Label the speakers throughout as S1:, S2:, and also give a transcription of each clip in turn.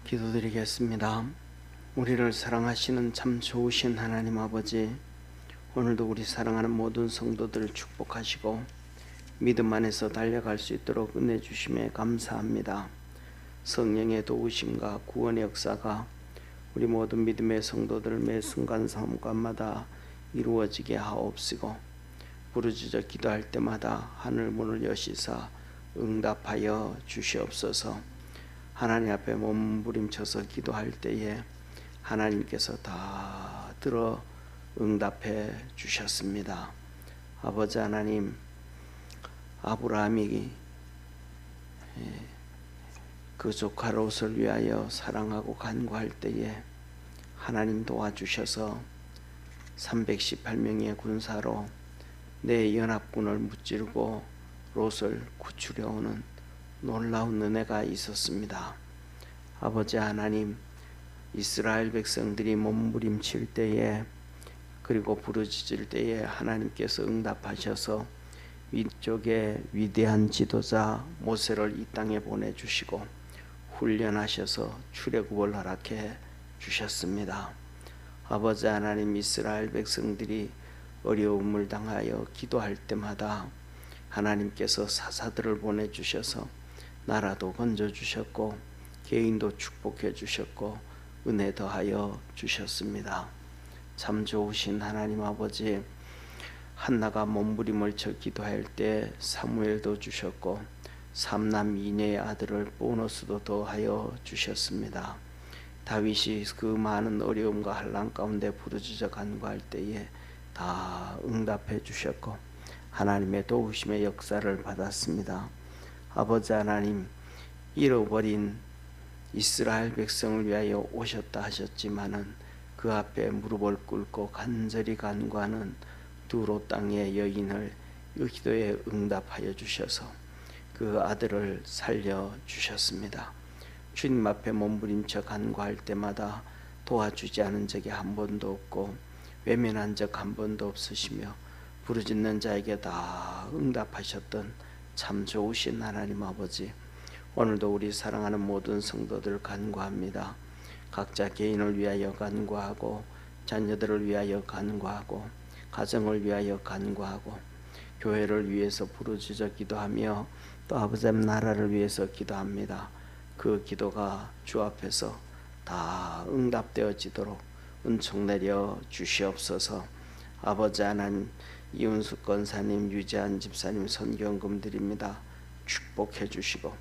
S1: 기도드리겠습니다. 우리를 사랑하시는 참 좋으신 하나님 아버지, 오늘도 우리 사랑하는 모든 성도들을 축복하시고 믿음 안에서 달려갈 수 있도록 은혜 주심에 감사합니다. 성령의 도우심과 구원의 역사가 우리 모든 믿음의 성도들 매 순간 삶마다 이루어지게 하옵시고, 부르짖어 기도할 때마다 하늘 문을 여시사 응답하여 주시옵소서. 하나님 앞에 몸부림쳐서 기도할 때에 하나님께서 다 들어 응답해 주셨습니다. 아버지 하나님, 아브라함이 그 조카 롯을 위하여 사랑하고 간구할 때에 하나님 도와주셔서 318명의 군사로 내 연합군을 무찌르고 롯을 구출해 오는 놀라운 은혜가 있었습니다. 아버지 하나님, 이스라엘 백성들이 몸부림칠 때에 그리고 부르짖을 때에 하나님께서 응답하셔서 위쪽에 위대한 지도자 모세를 이 땅에 보내주시고 훈련하셔서 출애굽을 허락해 주셨습니다. 아버지 하나님, 이스라엘 백성들이 어려움을 당하여 기도할 때마다 하나님께서 사사들을 보내주셔서 나라도 건져주셨고 개인도 축복해 주셨고 은혜 더하여 주셨습니다. 참 좋으신 하나님 아버지, 한나가 몸부림을 쳐 기도할 때 사무엘도 주셨고 삼남 이녀의 아들을 보너스도 더하여 주셨습니다. 다윗이 그 많은 어려움과 환난 가운데 부르짖어 간구할 때에 다 응답해 주셨고 하나님의 도우심의 역사를 받았습니다. 아버지 하나님, 잃어버린 이스라엘 백성을 위하여 오셨다 하셨지만은 그 앞에 무릎을 꿇고 간절히 간구하는 두로 땅의 여인을 그 기도에 응답하여 주셔서 그 아들을 살려 주셨습니다. 주님 앞에 몸부림쳐 간구할 때마다 도와주지 않은 적이 한 번도 없고 외면한 적 한 번도 없으시며 부르짖는 자에게 다 응답하셨던 참 좋으신 하나님 아버지, 오늘도 우리 사랑하는 모든 성도들 간구합니다. 각자 개인을 위하여 간구하고 자녀들을 위하여 간구하고 가정을 위하여 간구하고 교회를 위해서 부르짖어 기도하며 또 아버지 나라를 위해서 기도합니다. 그 기도가 주 앞에서 다 응답되어지도록 은총 내려 주시옵소서. 아버지 하나님, 이은숙 권사님, 유재한 집사님 선교헌금 드립니다. 축복해 주시고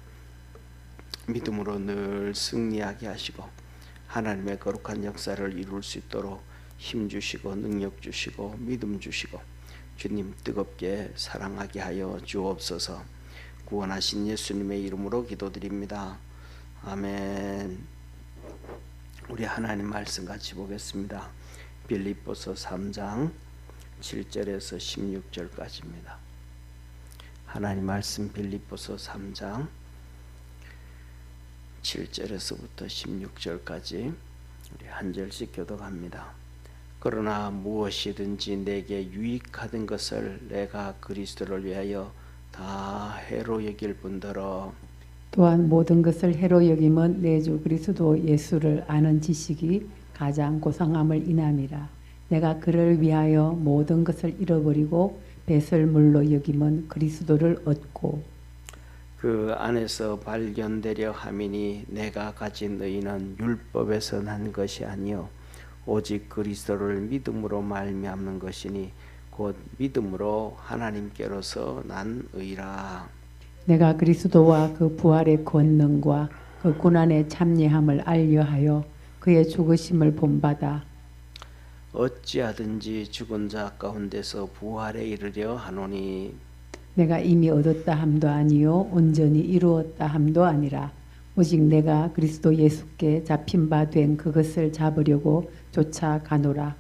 S1: 믿음으로 늘 승리하게 하시고 하나님의 거룩한 역사를 이룰 수 있도록 힘 주시고 능력 주시고 믿음 주시고 주님 뜨겁게 사랑하게 하여 주옵소서. 구원하신 예수님의 이름으로 기도드립니다. 아멘. 우리 하나님 말씀 같이 보겠습니다. 빌립보서 3장 7절에서 16절까지입니다. 하나님 말씀 빌립보서 3장 7절에서부터 16절까지 우리 한 절씩 교독합니다. 그러나 무엇이든지 내게 유익하던 것을 내가 그리스도를 위하여 다 해로 여길 뿐더러
S2: 또한 모든 것을 해로 여김은 내 주 그리스도 예수를 아는 지식이 가장 고상함을 인함이라. 내가 그를 위하여 모든 것을 잃어버리고 배설물로 여김은 그리스도를 얻고
S1: 그 안에서 발견되려 함이니 내가 가진 의는 율법에서 난 것이 아니요 오직 그리스도를 믿음으로 말미암는 것이니 곧 믿음으로 하나님께로서 난 의라.
S2: 내가 그리스도와 그 부활의 권능과 그 고난의 참여함을 알려하여 그의 죽으심을 본받아
S1: 어찌하든지 죽은 자 가운데서 부활에 이르려 하노니
S2: 내가 이미 얻었다 함도 아니요 온전히 이루었다 함도 아니라 오직 내가 그리스도 예수께 잡힌 바 된 그것을 잡으려고 쫓아가노라.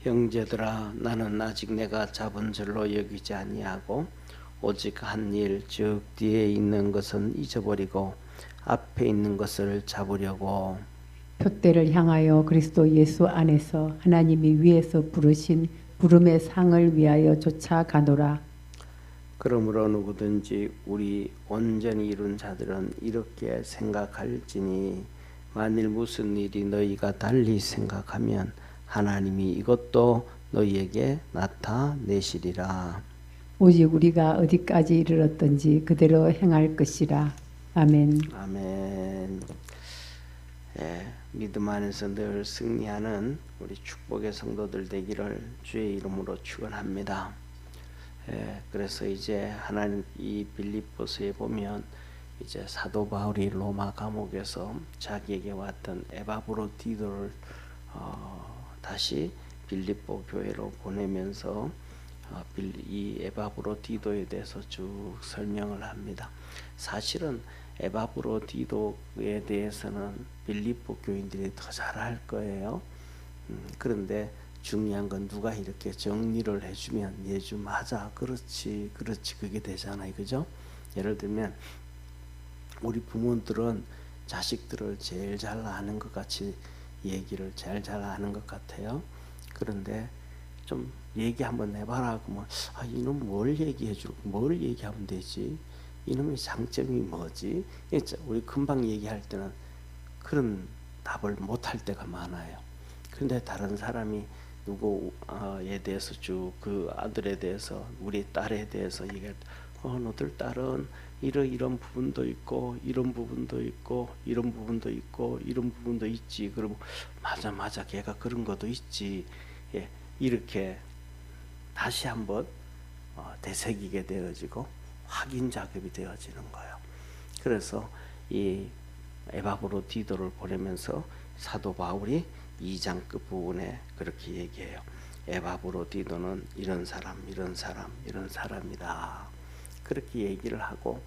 S1: 형제들아, 나는 아직 내가 잡은 줄로 여기지 아니하고 오직 한 일, 즉 뒤에 있는 것은 잊어버리고 앞에 있는 것을 잡으려고
S2: 표대를 향하여 그리스도 예수 안에서 하나님이 위에서 부르신 부름의 상을 위하여 쫓아가노라.
S1: 그러므로 누구든지 우리 온전히 이룬 자들은 이렇게 생각할지니 만일 무슨 일이 너희가 달리 생각하면 하나님이 이것도 너희에게 나타내시리라.
S2: 오직 우리가 어디까지 이르렀든지 그대로 행할 것이라. 아멘.
S1: 아멘. 예, 믿음 안에서 늘 승리하는 우리 축복의 성도들 되기를 주의 이름으로 축원합니다. 예, 그래서 이제 하나님 이 빌립보서에 보면 이제 사도 바울이 로마 감옥에서 자기에게 왔던 에바브로디도를 다시 빌립보 교회로 보내면서 이 에바브로디도에 대해서 쭉 설명을 합니다. 사실은 에바브로디도에 대해서는 빌립보 교인들이 더 잘할 거예요. 그런데 중요한 건 누가 이렇게 정리를 해주면 예주 맞아 그렇지 그게 되잖아요, 그죠? 예를 들면 우리 부모들은 자식들을 제일 잘 아는 것 같이 얘기를 제일 잘 아는 것 같아요. 그런데 좀 얘기 한번 해봐라 그러면 이놈 뭘 얘기하면 되지? 이놈의 장점이 뭐지? 우리 금방 얘기할 때는 그런 답을 못할 때가 많아요. 그런데 다른 사람이 누구에 대해서 쭉 그 아들에 대해서 우리 딸에 대해서 얘기할 때 너들 딸은 이런 부분도 있고 이런 부분도 있고 이런 부분도 있고 이런 부분도 있지. 그러면 맞아 걔가 그런 것도 있지. 예, 이렇게 다시 한번 되새기게 되어지고 확인 작업이 되어지는 거예요. 그래서 이 에바브로디도를 보내면서 사도 바울이 2장 끝부분에 그렇게 얘기해요. 에바브로디도는 이런 사람이다. 그렇게 얘기를 하고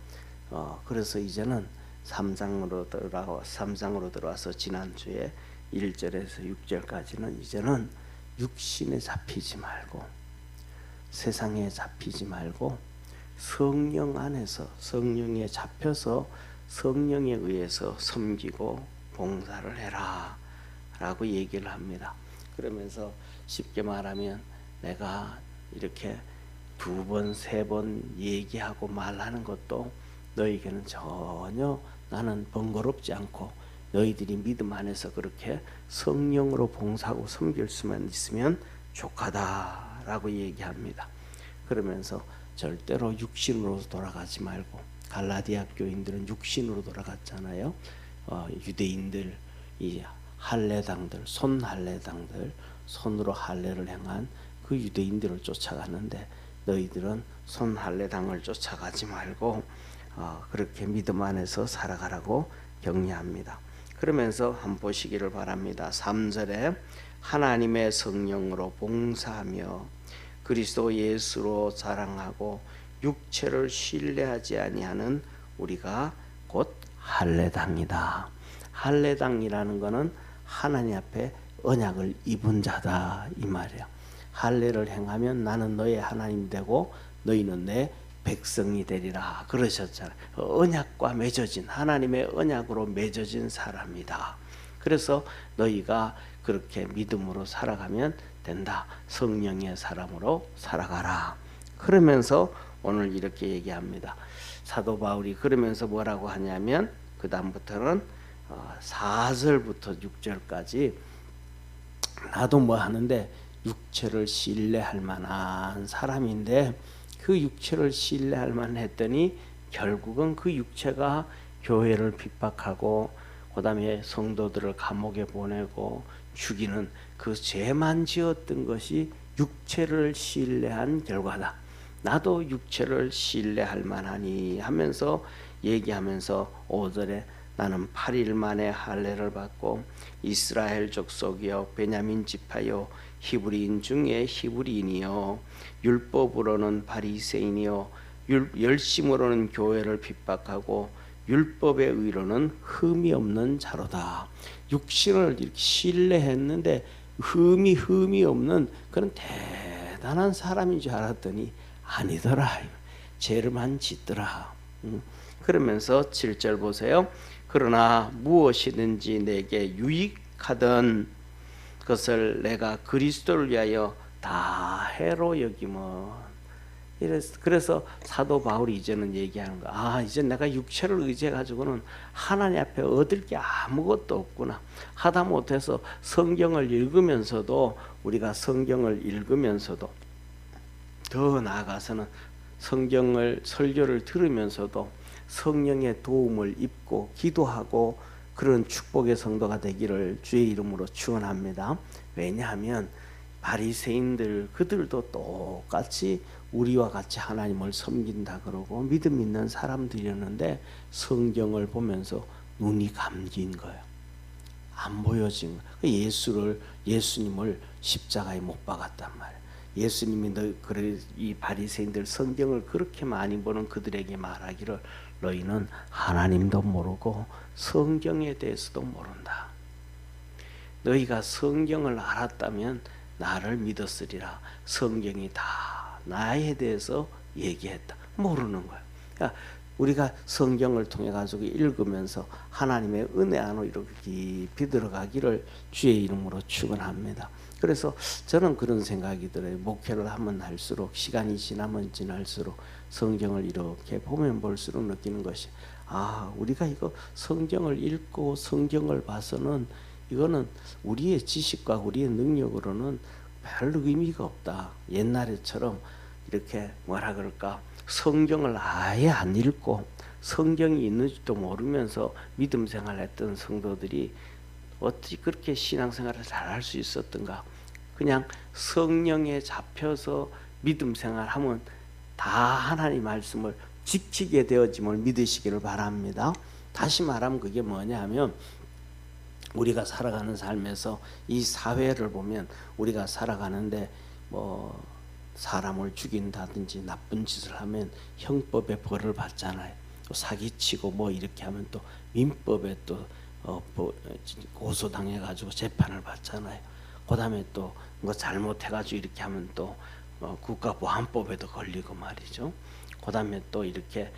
S1: 그래서 이제는 3장으로 들어와서 지난주에 1절에서 6절까지는 이제는 육신에 잡히지 말고 세상에 잡히지 말고 성령 안에서 성령에 잡혀서 성령에 의해서 섬기고 봉사를 해라 라고 얘기를 합니다. 그러면서 쉽게 말하면 내가 이렇게 2번, 3번 얘기하고 말하는 것도 너희에게는 전혀 나는 번거롭지 않고 너희들이 믿음 안에서 그렇게 성령으로 봉사하고 섬길 수만 있으면 족하다라고 얘기합니다. 그러면서 절대로 육신으로 돌아가지 말고 갈라디아 교인들은 육신으로 돌아갔잖아요. 유대인들 이 할례당들 손할례당들 손으로 할례를 행한 그 유대인들을 쫓아갔는데 너희들은 손할례당을 쫓아가지 말고 그렇게 믿음 안에서 살아가라고 격려합니다. 그러면서 한번 보시기를 바랍니다. 3절에 하나님의 성령으로 봉사하며 그리스도 예수로 자랑하고 육체를 신뢰하지 아니하는 우리가 곧 할례당이다. 할례당이라는 것은 하나님 앞에 언약을 입은 자다 이 말이에요. 할례를 행하면 나는 너의 하나님 되고 너희는 내 백성이 되리라 그러셨잖아요. 언약과 맺어진 하나님의 언약으로 맺어진 사람이다. 그래서 너희가 그렇게 믿음으로 살아가면 된다. 성령의 사람으로 살아가라. 그러면서 오늘 이렇게 얘기합니다. 사도 바울이 그러면서 뭐라고 하냐면 그 다음부터는 4절부터 6절까지 나도 뭐 하는데 육체를 신뢰할 만한 사람인데 그 육체를 신뢰할 만했더니 결국은 그 육체가 교회를 핍박하고 그 다음에 성도들을 감옥에 보내고 죽이는 그 죄만 지었던 것이 육체를 신뢰한 결과다. 나도 육체를 신뢰할 만하니 하면서 얘기하면서 5절에 나는 8일 만에 할례를 받고 이스라엘 족속이요 베냐민 지파요 히브리인 중에 히브리인이요 율법으로는 바리새인이요 열심으로는 교회를 핍박하고 율법의 의로는 흠이 없는 자로다. 육신을 이렇게 신뢰했는데 흠이 없는 그런 대단한 사람인 줄 알았더니 아니더라. 죄를만 짓더라. 그러면서 7절 보세요. 그러나 무엇이든지 내게 유익하던 것을 내가 그리스도를 위하여 다 해로 여기면 그래서 사도 바울이 이제는 얘기하는 거. 이제 내가 육체를 의지해 가지고는 하나님 앞에 얻을 게 아무것도 없구나. 하다 못해서 성경을 읽으면서도 우리가 성경을 읽으면서도 더 나아가서는 성경을 설교를 들으면서도 성령의 도움을 입고 기도하고 그런 축복의 성도가 되기를 주의 이름으로 축원합니다. 왜냐하면 바리새인들 그들도 똑같이 우리와 같이 하나님을 섬긴다 그러고 믿음 있는 사람들이었는데 성경을 보면서 눈이 감긴 거예요. 안 보여진 거예요. 예수님을 십자가에 못 박았단 말이에요. 예수님이 이 바리새인들 성경을 그렇게 많이 보는 그들에게 말하기를 너희는 하나님도 모르고 성경에 대해서도 모른다. 너희가 성경을 알았다면 나를 믿었으리라. 성경이 다 나에 대해서 얘기했다. 모르는 거야. 그러니까 우리가 성경을 통해 가지고 읽으면서 하나님의 은혜 안으로 이렇게 깊이 들어가기를 주의 이름으로 축원합니다. 그래서 저는 그런 생각이 들어요. 목회를 하면 할수록 시간이 지나면 지날수록 성경을 이렇게 보면 볼수록 느끼는 것이 우리가 이거 성경을 읽고 성경을 봐서는 이거는 우리의 지식과 우리의 능력으로는 별 의미가 없다. 옛날에처럼 이렇게 뭐라 그럴까 성경을 아예 안 읽고 성경이 있는지도 모르면서 믿음 생활했던 성도들이 어떻게 그렇게 신앙생활을 잘할 수 있었던가. 그냥 성령에 잡혀서 믿음 생활하면 다 하나님 말씀을 지키게 되어짐을 믿으시기를 바랍니다. 다시 말하면 그게 뭐냐 하면 우리가 살아가는 삶에서 이 사회를 보면 우리가 살아가는데 뭐 사람을 죽인다든지 나쁜 짓을 하면 형법에 벌을 받잖아요. 또 사기치고 뭐 이렇게 하면 또 민법에 또 고소당해 가지고 재판을 받잖아요. 그다음에 또 뭐 잘못해 가지고 이렇게 하면 또 국가보안법에도 걸리고 말이죠. 그다음에 또 이렇게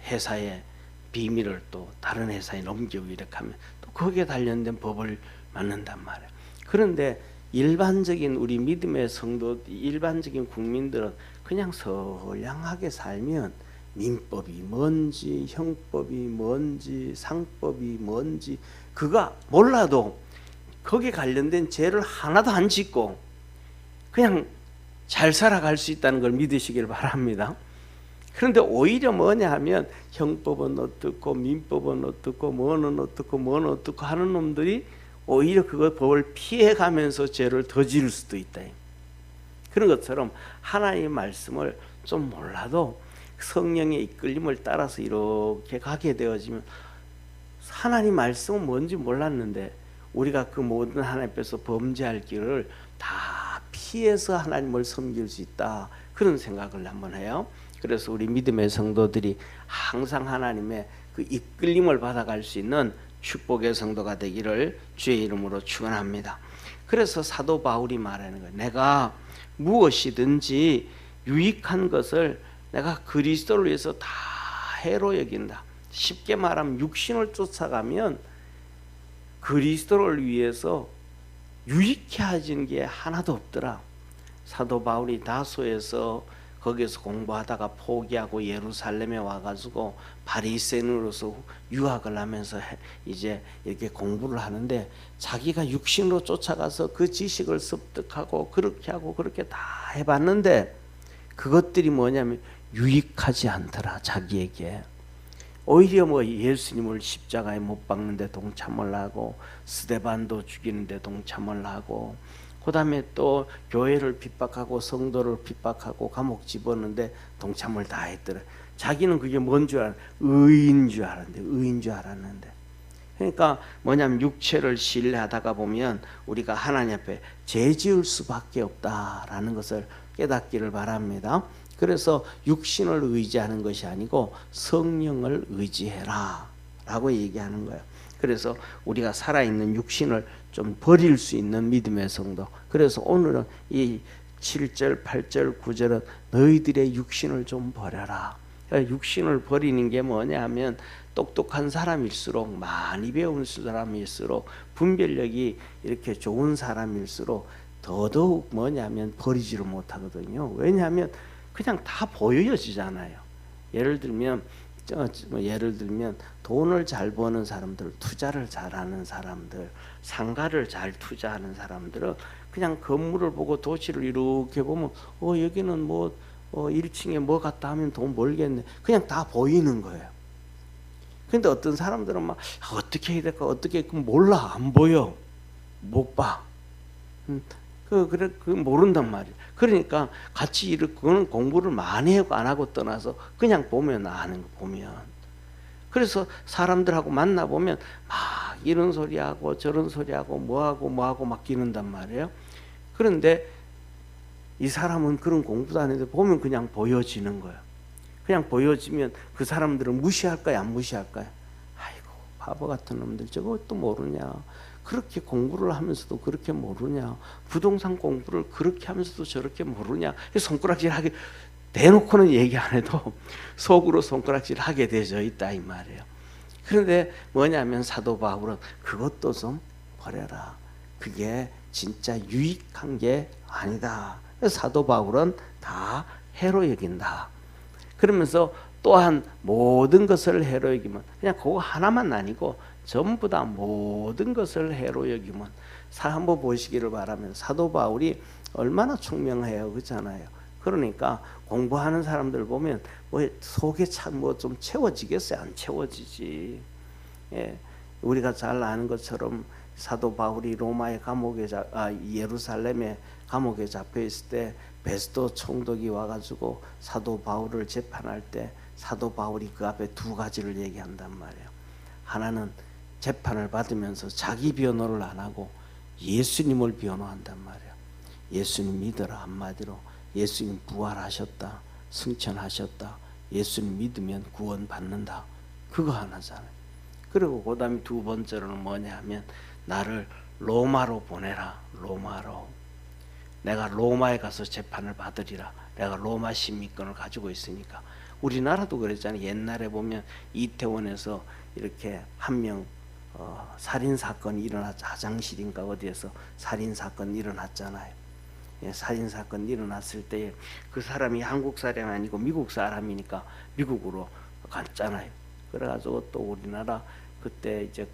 S1: 회사의 비밀을 또 다른 회사에 넘기고 이렇게 하면 또 거기에 관련된 법을 맞는단 말이에요. 그런데 일반적인 우리 믿음의 성도, 일반적인 국민들은 그냥 선량하게 살면 민법이 뭔지, 형법이 뭔지, 상법이 뭔지 그가 몰라도 거기에 관련된 죄를 하나도 안 짓고 그냥 잘 살아갈 수 있다는 걸 믿으시길 바랍니다. 그런데 오히려 뭐냐 하면 형법은 어떻고 민법은 어떻고 뭐는 어떻고 뭐는 어떻고 하는 놈들이 오히려 그거 법을 피해가면서 죄를 더 지을 수도 있다. 그런 것처럼 하나님의 말씀을 좀 몰라도 성령의 이끌림을 따라서 이렇게 가게 되어지면 하나님 말씀은 뭔지 몰랐는데 우리가 그 모든 하나님 앞에서 범죄할 길을 다 피해서 하나님을 섬길 수 있다. 그런 생각을 한번 해요. 그래서 우리 믿음의 성도들이 항상 하나님의 그 이끌림을 받아갈 수 있는 축복의 성도가 되기를 주의 이름으로 축원합니다. 그래서 사도 바울이 말하는 거예요. 내가 무엇이든지 유익한 것을 내가 그리스도를 위해서 다 해로 여긴다. 쉽게 말하면 육신을 쫓아가면 그리스도를 위해서 유익해 하진 게 하나도 없더라. 사도 바울이 다소에서 거기서 공부하다가 포기하고 예루살렘에 와가지고 바리새인으로서 유학을 하면서 이제 이렇게 공부를 하는데 자기가 육신으로 쫓아가서 그 지식을 습득하고 그렇게 하고 그렇게 다 해봤는데 그것들이 뭐냐면 유익하지 않더라. 자기에게. 오히려 뭐 예수님을 십자가에 못 박는데 동참을 하고 스데반도 죽이는데 동참을 하고 그 다음에 또 교회를 핍박하고 성도를 핍박하고 감옥 집었는데 동참을 다 했더라. 자기는 그게 뭔 줄 의인 줄 알았는데 의인 줄 알았는데 그러니까 뭐냐면 육체를 신뢰하다가 보면 우리가 하나님 앞에 죄 지을 수밖에 없다라는 것을 깨닫기를 바랍니다. 그래서 육신을 의지하는 것이 아니고 성령을 의지해라 라고 얘기하는 거예요. 그래서 우리가 살아있는 육신을 좀 버릴 수 있는 믿음의 성도. 그래서 오늘은 이 7절, 8절, 9절은 너희들의 육신을 좀 버려라. 육신을 버리는 게 뭐냐 하면 똑똑한 사람일수록 많이 배운 사람일수록 분별력이 이렇게 좋은 사람일수록 더더욱 뭐냐면 버리지를 못하거든요. 왜냐하면 그냥 다 보여지잖아요. 예를 들면 돈을 잘 버는 사람들, 투자를 잘하는 사람들, 상가를 잘 투자하는 사람들은 그냥 건물을 보고 도시를 이렇게 보면 여기는 뭐 1층에 뭐 갔다 하면 돈 벌겠네. 그냥 다 보이는 거예요. 근데 어떤 사람들은 막 어떻게 해야 될까? 어떻게 몰라. 안 보여. 못 봐. 그 모른단 말이에요. 그러니까 같이 그거는 공부를 많이 하고 안 하고 떠나서 그냥 보면 아는 거 보면. 그래서 사람들하고 만나 보면 막 이런 소리 하고 저런 소리 하고 뭐 하고 막 기는단 말이에요. 그런데 이 사람은 그런 공부도 안 해도 보면 그냥 보여지는 거예요. 그냥 보여지면 그 사람들은 무시할까요? 안 무시할까요? 아이고 바보 같은 놈들 저것도 모르냐. 그렇게 공부를 하면서도 그렇게 모르냐. 부동산 공부를 그렇게 하면서도 저렇게 모르냐. 손가락질 하게 대놓고는 얘기 안 해도 속으로 손가락질 하게 되어 있다 이 말이에요. 그런데 뭐냐면 사도 바울은 그것도 좀 버려라. 그게 진짜 유익한 게 아니다. 사도 바울은 다 해로 여긴다. 그러면서 또한 모든 것을 해로 여기면 그냥 그거 하나만 아니고 전부 다 모든 것을 해로 여기면 한번 보시기를 바라면 사도 바울이 얼마나 총명해요. 그렇잖아요. 그러니까 공부하는 사람들 보면 뭐 속에 참 뭐 좀 채워지겠어요? 안 채워지지. 예. 우리가 잘 아는 것처럼 사도 바울이 로마의 예루살렘의 감옥에 잡혀 있을 때 베스도 총독이 와가지고 사도 바울을 재판할 때 사도 바울이 그 앞에 두 가지를 얘기한단 말이에요. 하나는 재판을 받으면서 자기 변호를 안 하고 예수님을 변호한단 말이에요. 예수님 믿어라. 한마디로 예수님 부활하셨다. 승천하셨다. 예수님 믿으면 구원받는다. 그거 하나잖아요. 그리고 그 다음에 두 번째로는 뭐냐 하면 나를 로마로 보내라. 로마로. 내가 로마에 가서 재판을 받으리라. 내가 로마 시민권을 가지고 있으니까. 우리나라도 그랬잖아요. 옛날에 보면 이태원에서 이렇게 한 명 살인 사건이 일어났죠. 화장실인가 어디에서 살인 사건이 일어났잖아요. 예, 살인 사건이 일어났을 때 그 사람이 한국 사람이 아니고 미국 사람이니까 미국으로 갔잖아요. 그래가지고 또 우리나라 그때 이제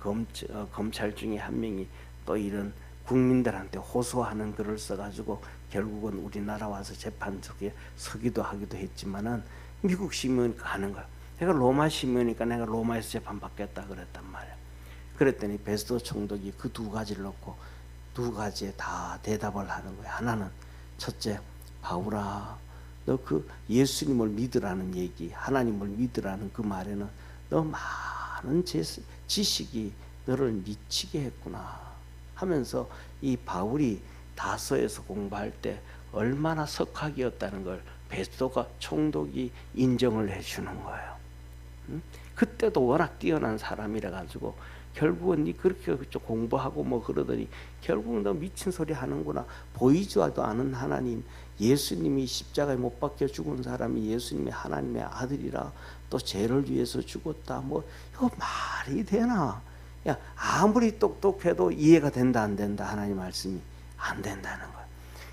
S1: 검찰 중에 한 명이 또 이런 국민들한테 호소하는 글을 써가지고 결국은 우리나라 와서 재판 속에 서기도 하기도 했지만은 미국 시민이 가는 거야. 내가 로마 시민이니까 내가 로마에서 재판 받겠다 그랬단 말이야. 그랬더니 베스도 총독이 그 두 가지를 놓고 두 가지에 다 대답을 하는 거야. 하나는 첫째, 바울아, 너 그 예수님을 믿으라는 얘기, 하나님을 믿으라는 그 말에는 너 많은 지식이 너를 미치게 했구나 하면서 이 바울이 다서에서 공부할 때 얼마나 석학이었다는 걸 베스도가 총독이 인정을 해주는 거예요. 그때도 워낙 뛰어난 사람이라 가지고 결국은 니 그렇게 공부하고 뭐 그러더니 결국은 너 미친 소리 하는구나. 보이지도 않은 하나님, 예수님이 십자가에 못 박혀 죽은 사람이 예수님의 하나님의 아들이라 또 죄를 위해서 죽었다. 뭐 이거 말이 되나? 야, 아무리 똑똑해도 이해가 된다 안 된다. 하나님 말씀이 안 된다는 거야.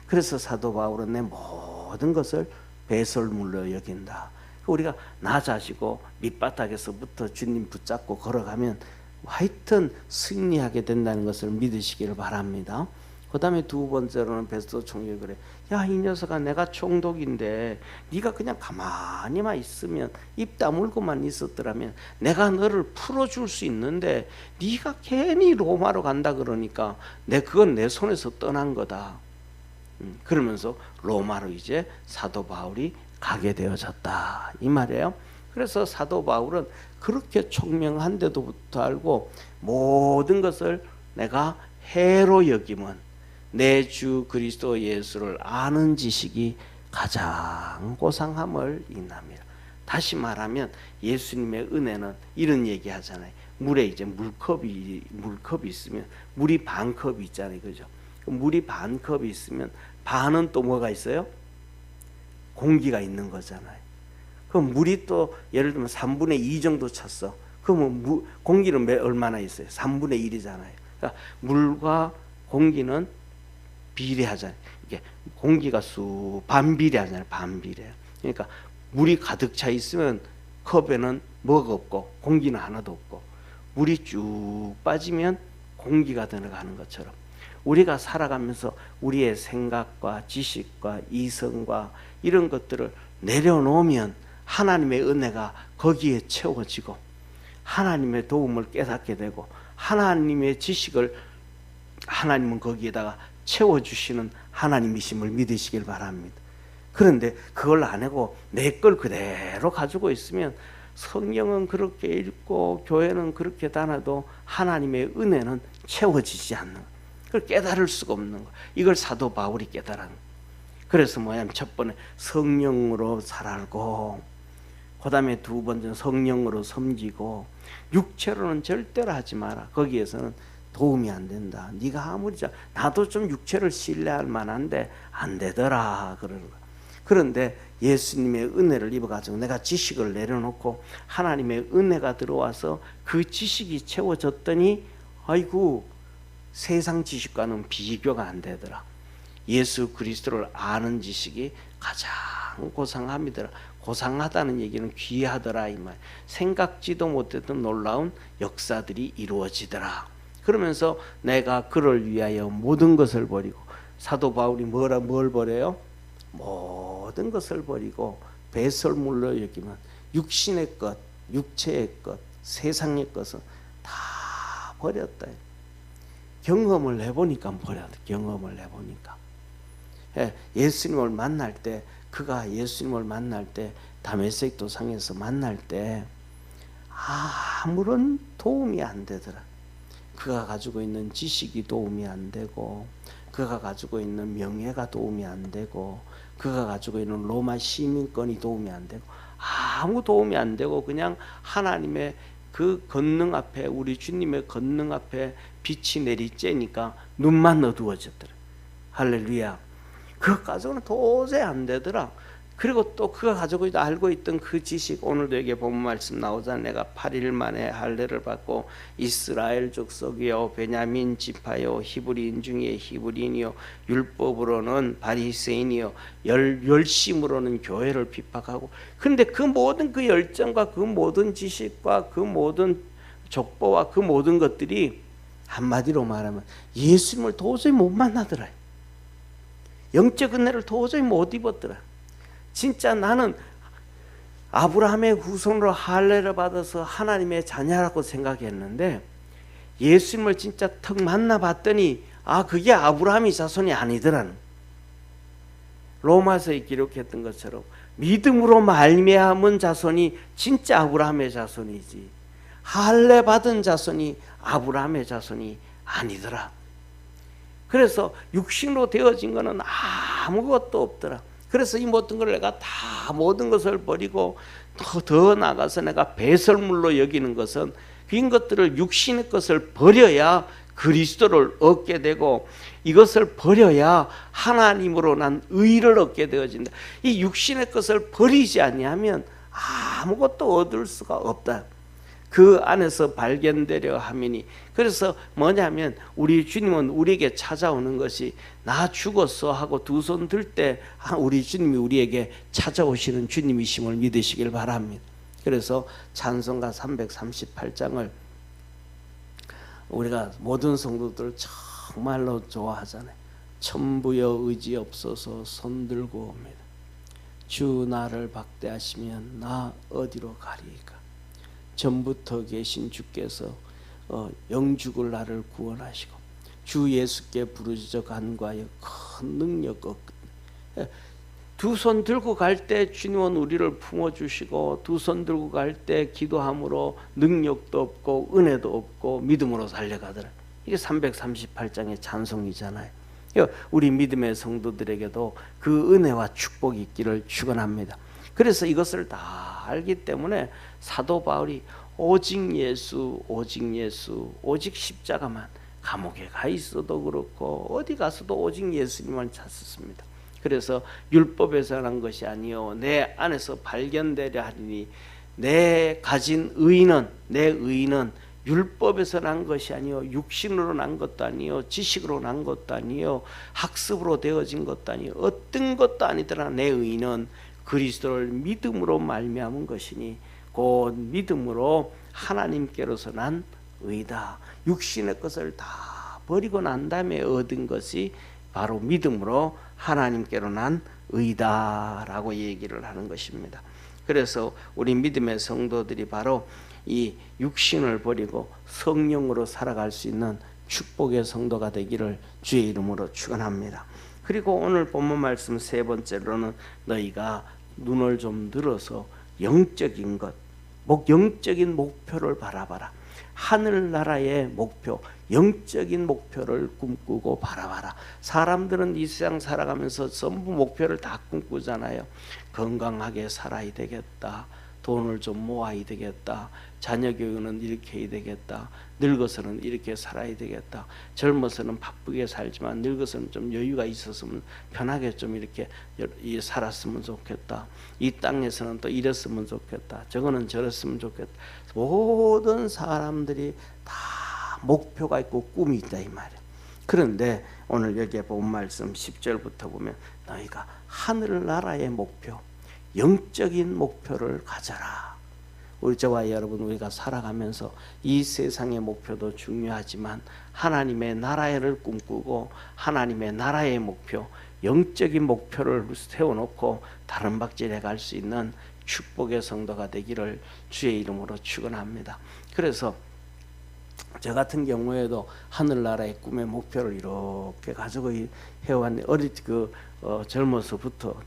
S1: 그래서 사도 바울은 내 모든 것을 배설물로 여긴다. 우리가 나 자시고 밑바닥에서부터 주님 붙잡고 걸어가면 하여튼 승리하게 된다는 것을 믿으시기를 바랍니다. 그 다음에 두 번째로는 베스도 총독이 그래. 야, 이 녀석아, 내가 총독인데 네가 그냥 가만히만 있으면 입 다물고만 있었더라면 내가 너를 풀어줄 수 있는데 네가 괜히 로마로 간다 그러니까 그건 내 손에서 떠난 거다. 그러면서 로마로 이제 사도 바울이 가게 되어졌다 이 말이에요. 그래서 사도 바울은 그렇게 총명한데도부터 알고 모든 것을 내가 해로 여김은 내 주 그리스도 예수를 아는 지식이 가장 고상함을 인합니다. 다시 말하면 예수님의 은혜는 이런 얘기 하잖아요. 물에 이제 물컵이 있으면 물이 반 컵이 있잖아요. 그죠? 물이 반 컵이 있으면 반은 또 뭐가 있어요? 공기가 있는 거잖아요. 그럼 물이 또 예를 들면 3분의 2 정도 찼어. 그러면 공기는 얼마나 있어요? 3분의 1이잖아요. 그러니까 물과 공기는 비례하잖아요. 이게 공기가 반비례하잖아요. 반비례. 그러니까 물이 가득 차 있으면 컵에는 뭐가 없고 공기는 하나도 없고, 물이 쭉 빠지면 공기가 들어가는 것처럼 우리가 살아가면서 우리의 생각과 지식과 이성과 이런 것들을 내려놓으면 하나님의 은혜가 거기에 채워지고 하나님의 도움을 깨닫게 되고 하나님의 지식을 하나님은 거기에다가 채워주시는 하나님이심을 믿으시길 바랍니다. 그런데 그걸 안 하고 내 걸 그대로 가지고 있으면 성경은 그렇게 읽고 교회는 그렇게 다녀도 하나님의 은혜는 채워지지 않는 거예요. 그걸 깨달을 수가 없는 거예요. 이걸 사도 바울이 깨달은 거예요. 그래서 뭐냐면 첫 번째 성령으로 살고, 그 다음에 두 번째는 성령으로 섬기고, 육체로는 절대로 하지 마라. 거기에서는 도움이 안 된다. 네가 아무리 나도 좀 육체를 신뢰할 만한데 안 되더라 그러는 거야. 그런데 예수님의 은혜를 입어가지고 내가 지식을 내려놓고 하나님의 은혜가 들어와서 그 지식이 채워졌더니 아이고 세상 지식과는 비교가 안 되더라. 예수 그리스도를 아는 지식이 가장 고상합니다. 고상하다는 얘기는 귀하더라 이 말. 생각지도 못했던 놀라운 역사들이 이루어지더라. 그러면서 내가 그를 위하여 모든 것을 버리고, 사도 바울이 뭘 버려요? 모든 것을 버리고 배설물로 여기면 육신의 것, 육체의 것, 세상의 것은 다 버렸다. 경험을 해보니까 버렸다. 경험을 해보니까. 예수님을 만날 때, 그가 예수님을 만날 때 다메섹 도상에서 만날 때 아무런 도움이 안 되더라. 그가 가지고 있는 지식이 도움이 안 되고, 그가 가지고 있는 명예가 도움이 안 되고, 그가 가지고 있는 로마 시민권이 도움이 안 되고, 아무 도움이 안 되고 그냥 하나님의 그 권능 앞에, 우리 주님의 권능 앞에 빛이 내리쬐니까 눈만 어두워졌더라. 할렐루야. 그것 가지고는 도저히 안 되더라. 그리고 또 그가 가지고 알고 있던 그 지식, 오늘도 여기 본문 말씀 나오잖아. 내가 8일 만에 할례를 받고 이스라엘 족속이요 베냐민 지파요 히브리인 중에 히브리인이요 율법으로는 바리새인이요 열심으로는 교회를 핍박하고. 그런데 그 모든 그 열정과 그 모든 지식과 그 모든 족보와 그 모든 것들이 한마디로 말하면 예수님을 도저히 못 만나더라. 영적 은혜를 도저히 못 입었더라. 진짜 나는 아브라함의 후손으로 할례를 받아서 하나님의 자녀라고 생각했는데 예수님을 진짜 턱 만나봤더니 그게 아브라함의 자손이 아니더라는. 로마서에 기록했던 것처럼 믿음으로 말미암은 자손이 진짜 아브라함의 자손이지 할례 받은 자손이 아브라함의 자손이 아니더라. 그래서 육신으로 되어진 것은 아무것도 없더라. 그래서 이 모든 걸 내가 다 모든 것을 버리고 더 나가서 내가 배설물로 여기는 것은 빈 것들을, 육신의 것을 버려야 그리스도를 얻게 되고, 이것을 버려야 하나님으로 난 의를 얻게 되어진다. 이 육신의 것을 버리지 아니하면 아무것도 얻을 수가 없다. 그 안에서 발견되려 함이니. 그래서 뭐냐면 우리 주님은 우리에게 찾아오는 것이 나 죽었어 하고 두 손 들 때 우리 주님이 우리에게 찾아오시는 주님이심을 믿으시길 바랍니다. 그래서 찬송가 338장을 우리가 모든 성도들 정말로 좋아하잖아요. 천부여 의지 없어서 손들고 옵니다. 주 나를 박대하시면 나 어디로 가리이까. 전부터 계신 주께서 영죽을 나를 구원하시고 주 예수께 부르짖어 간과하여 큰 능력 얻거든. 두 손 들고 갈 때 주님은 우리를 품어주시고, 두 손 들고 갈 때 기도함으로 능력도 없고 은혜도 없고 믿음으로 달려가더라. 이게 338장의 찬송이잖아요. 우리 믿음의 성도들에게도 그 은혜와 축복이 있기를 축원합니다. 그래서 이것을 다 알기 때문에 사도 바울이 오직 예수, 오직 예수, 오직 십자가만, 감옥에 가 있어도 그렇고 어디 가서도 오직 예수님을 찾았습니다. 그래서 율법에서 난 것이 아니요 내 안에서 발견되려 하리니, 내 가진 의는, 내 의는 율법에서 난 것이 아니요 육신으로 난 것도 아니요 지식으로 난 것도 아니요 학습으로 되어진 것도 아니요 어떤 것도 아니더라. 내 의는 그리스도를 믿음으로 말미암은 것이니 곧 믿음으로 하나님께로서 난 의다. 육신의 것을 다 버리고 난 다음에 얻은 것이 바로 믿음으로 하나님께로 난 의다라고 얘기를 하는 것입니다. 그래서 우리 믿음의 성도들이 바로 이 육신을 버리고 성령으로 살아갈 수 있는 축복의 성도가 되기를 주의 이름으로 축원합니다. 그리고 오늘 본문 말씀 세 번째로는 너희가 눈을 좀 들어서 영적인 것, 영적인 목표를 바라봐라. 하늘나라의 목표, 영적인 목표를 꿈꾸고 바라봐라. 사람들은 이 세상 살아가면서 전부 목표를 다 꿈꾸잖아요. 건강하게 살아야 되겠다. 돈을 좀 모아야 되겠다. 자녀 교육은 이렇게 해야 되겠다. 늙어서는 이렇게 살아야 되겠다. 젊어서는 바쁘게 살지만 늙어서는 좀 여유가 있었으면 편하게 좀 이렇게 살았으면 좋겠다. 이 땅에서는 또 이랬으면 좋겠다. 저거는 저랬으면 좋겠다. 모든 사람들이 다 목표가 있고 꿈이 있다 이 말이에요. 그런데 오늘 여기에 본 말씀 10절부터 보면 너희가 하늘나라의 목표, 영적인 목표를 가져라. 우리 저와 여러분 우리가 살아가면서 이 세상의 목표도 중요하지만 하나님의 나라를 꿈꾸고 하나님의 나라의 목표, 영적인 목표를 세워놓고 다른 박질해 갈 수 있는 축복의 성도가 되기를 주의 이름으로 축원합니다. 그래서 저 같은 경우에도 하늘나라의 꿈의 목표를 이렇게 가지고 해왔는데 젊어서부터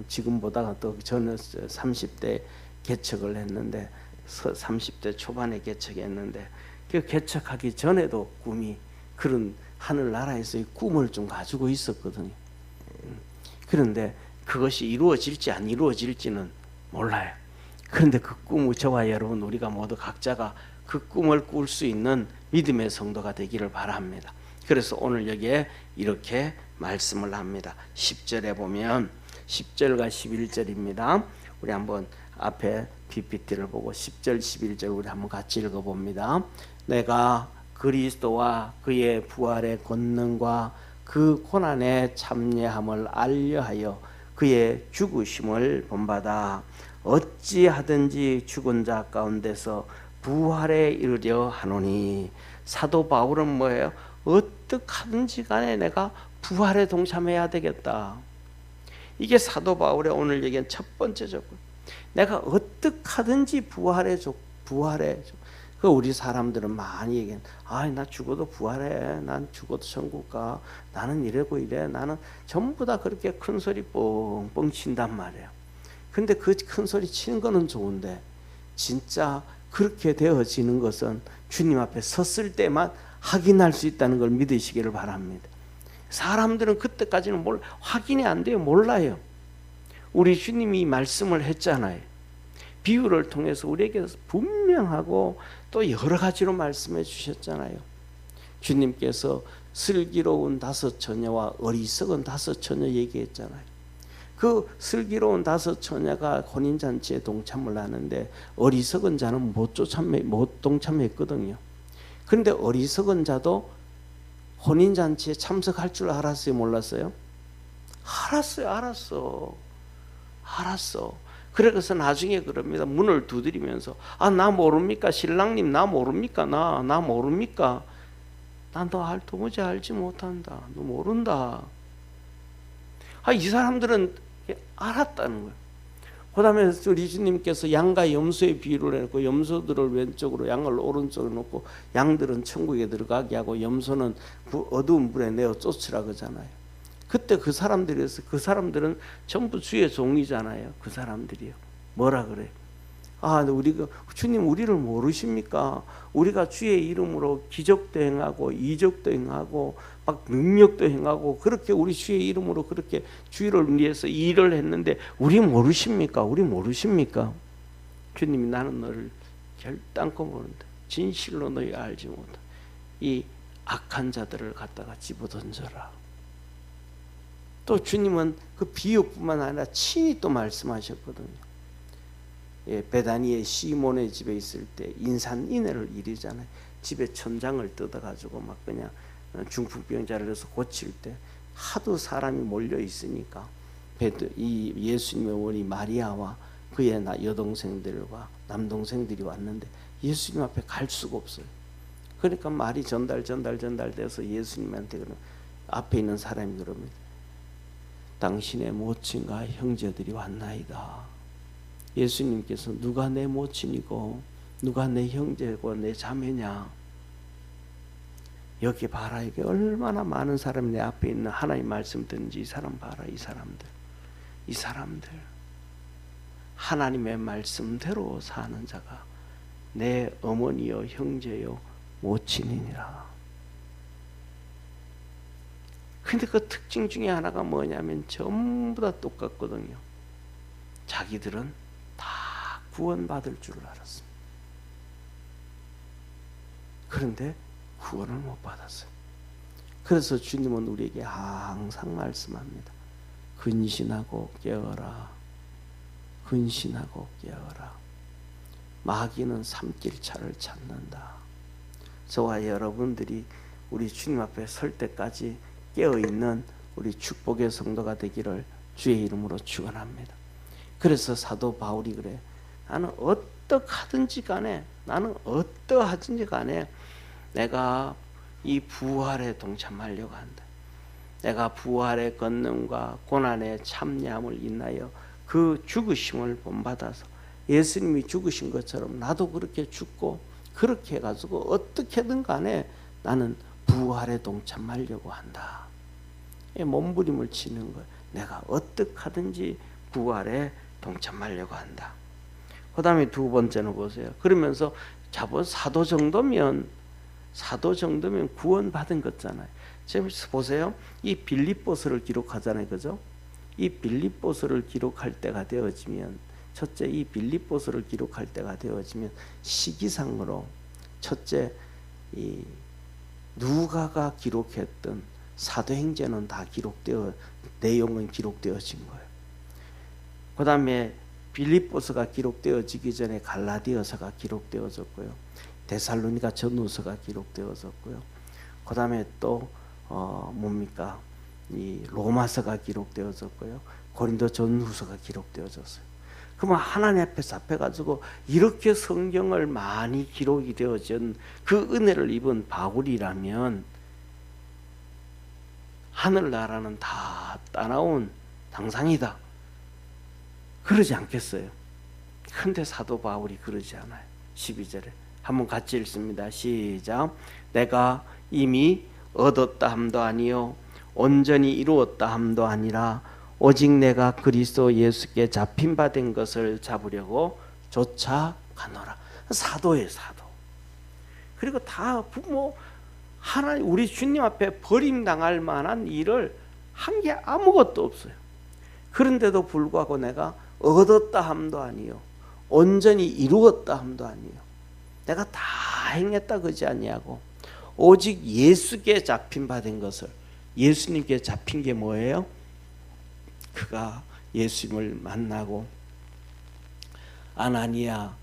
S1: 지금보다가 더 저는 30대 개척을 했는데 30대 초반에 개척했는데 그 개척하기 전에도 꿈이 그런 하늘나라에서의 꿈을 좀 가지고 있었거든요. 그런데 그것이 이루어질지 안 이루어질지는 몰라요. 그런데 그 꿈을 저와 여러분 우리가 모두 각자가 그 꿈을 꿀 수 있는 믿음의 성도가 되기를 바랍니다. 그래서 오늘 여기에 이렇게 말씀을 합니다. 10절에 보면 10절과 11절입니다. 우리 한번 앞에 PPT를 보고 10절 11절 우리 한번 같이 읽어봅니다. 내가 그리스도와 그의 부활의 권능과 그 고난의 참여함을 알려하여 그의 죽으심을 본받아 어찌하든지 죽은 자 가운데서 부활에 이르려 하노니. 사도 바울은 뭐예요? 어떻게하든지 간에 내가 부활에 동참해야 되겠다. 이게 사도 바울의 오늘 얘기한 첫 번째 조건. 내가 어떻게하든지 부활해. 그 우리 사람들은 많이 얘기해. 나 죽어도 부활해. 난 죽어도 천국 가. 나는 이래고 이래. 나는 전부 다 그렇게 큰 소리 뻥뻥 친단 말이에요. 근데 그 큰 소리 치는 거는 좋은데 진짜 그렇게 되어지는 것은 주님 앞에 섰을 때만 확인할 수 있다는 걸 믿으시기를 바랍니다. 사람들은 그때까지는 확인이 안 돼요. 몰라요. 우리 주님이 말씀을 했잖아요. 비유를 통해서 우리에게 분명하고 또 여러 가지로 말씀해 주셨잖아요. 주님께서 슬기로운 5 처녀와 어리석은 5 처녀 얘기했잖아요. 그 슬기로운 5 처녀가 혼인잔치에 동참을 하는데 어리석은 자는 못 동참했거든요. 그런데 어리석은 자도 혼인잔치에 참석할 줄 알았어요? 몰랐어요? 알았어. 그래서 나중에 그럽니다. 문을 두드리면서 나 모릅니까? 신랑님 나 모릅니까? 나 모릅니까? 난 너 도무지 알지 못한다. 너 모른다. 이 사람들은 알았다는 거예요. 그 다음에 우리 주님께서 양과 염소의 비유를 해놓고 염소들을 왼쪽으로 양을 오른쪽으로 놓고 양들은 천국에 들어가게 하고 염소는 어두운 불에 내어 쫓으라 그러잖아요. 그때 그 사람들은 전부 주의 종이잖아요. 그 사람들이요. 뭐라 그래요? 우리가 주님 우리를 모르십니까? 우리가 주의 이름으로 기적도 행하고 이적도 행하고 막 능력도 행하고 그렇게 우리 주의 이름으로 그렇게 주를 위해서 일을 했는데 우리 모르십니까? 주님이 나는 너를 결단코 모른다. 진실로 너희 알지 못한다. 이 악한 자들을 갖다가 집어던져라. 또 주님은 그 비유뿐만 아니라 친히 또 말씀하셨거든요. 베다니의 시몬의 집에 있을 때 인산인해를 일이잖아요. 집에 천장을 뜯어가지고 막 그냥 중풍병자를 해서 고칠 때 하도 사람이 몰려 있으니까 이 예수님의 어머니 마리아와 그의 여동생들과 남동생들이 왔는데 예수님 앞에 갈 수가 없어요. 그러니까 말이 전달돼서 예수님한테 그러면 앞에 있는 사람이 그럽니다. 당신의 모친과 형제들이 왔나이다. 예수님께서 누가 내 모친이고 누가 내 형제고 내 자매냐. 여기 봐라. 이게 얼마나 많은 사람이 내 앞에 있는 하나님 말씀 듣는지. 이 사람 봐라. 이 사람들 하나님의 말씀대로 사는 자가 내 어머니요 형제요 모친이니라. 근데 그 특징 중에 하나가 뭐냐면 전부 다 똑같거든요. 자기들은 다 구원받을 줄 알았습니다. 그런데 구원을 못 받았어요. 그래서 주님은 우리에게 항상 말씀합니다. 근신하고 깨어라. 근신하고 깨어라. 마귀는 삼킬차를 찾는다. 저와 여러분들이 우리 주님 앞에 설 때까지 깨어있는 우리 축복의 성도가 되기를 주의 이름으로 축원합니다. 그래서 사도 바울이 그래. 나는 어떠하든지 간에 내가 이 부활에 동참하려고 한다. 내가 부활의 권능과 고난의 참여함을 인하여 그 죽으심을 본받아서 예수님이 죽으신 것처럼 나도 그렇게 죽고 그렇게 해가지고 어떻게든 간에 나는 부활에 동참하려고 한다. 몸부림을 치는 거예요. 내가 어떻게 하든지 부활에 동참하려고 한다. 그 다음에 두 번째는 보세요. 그러면서 사도 정도면 구원받은 거잖아요. 지금 보세요. 이 빌립보서를 기록하잖아요. 그죠? 이 빌립보서를 기록할 때가 되어지면 첫째 이 빌립보서를 기록할 때가 되어지면 시기상으로 첫째 이 누가가 기록했던 사도행전은 다 내용은 기록되어진 거예요. 그 다음에 빌립보서가 기록되어지기 전에 갈라디아서가 기록되어졌고요. 데살로니가 전후서가 기록되어졌고요. 그 다음에 또 이 로마서가 기록되어졌고요. 고린도 전후서가 기록되어졌어요. 그러면 하나님 앞에 잡혀가지고 이렇게 성경을 많이 기록이 되어진 그 은혜를 입은 바울이라면 하늘나라는 다 따나온 당상이다. 그러지 않겠어요? 근데 사도 바울이 그러지 않아요. 12절에 한번 같이 읽습니다. 시작. 내가 이미 얻었다 함도 아니요 온전히 이루었다 함도 아니라 오직 내가 그리스도 예수께 잡힌 바 된 것을 잡으려고 쫓아가노라. 사도예요, 사도. 그리고 다 하나님 우리 주님 앞에 버림당할 만한 일을 한 게 아무것도 없어요. 그런데도 불구하고 내가 얻었다 함도 아니요 온전히 이루었다 함도 아니요 내가 다 행했다 그러지 아니하고 오직 예수께 잡힌 바 된 것을. 예수님께 잡힌 게 뭐예요? 그가 예수님을 만나고 아나니아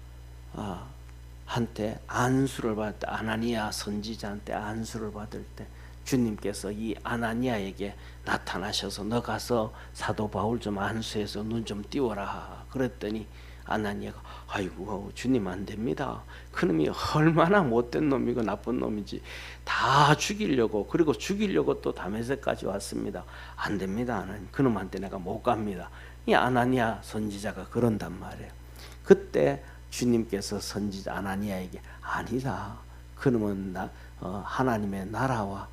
S1: 한테 안수를 받을 때, 아나니아 선지자한테 안수를 받을 때 주님께서 이 아나니아에게 나타나셔서 너 가서 사도 바울 좀 안수해서 눈 좀 띄워라 그랬더니 아나니아가 아이고 주님 안 됩니다. 그놈이 얼마나 못된 놈이고 나쁜 놈인지 다 죽이려고, 그리고 죽이려고 또 다메섹까지 왔습니다. 안 됩니다. 하나님. 그놈한테 내가 못 갑니다. 이 아나니아 선지자가 그런단 말이에요. 그때 주님께서 선지자 아나니아에게 아니다. 그놈은 하나님의 나라와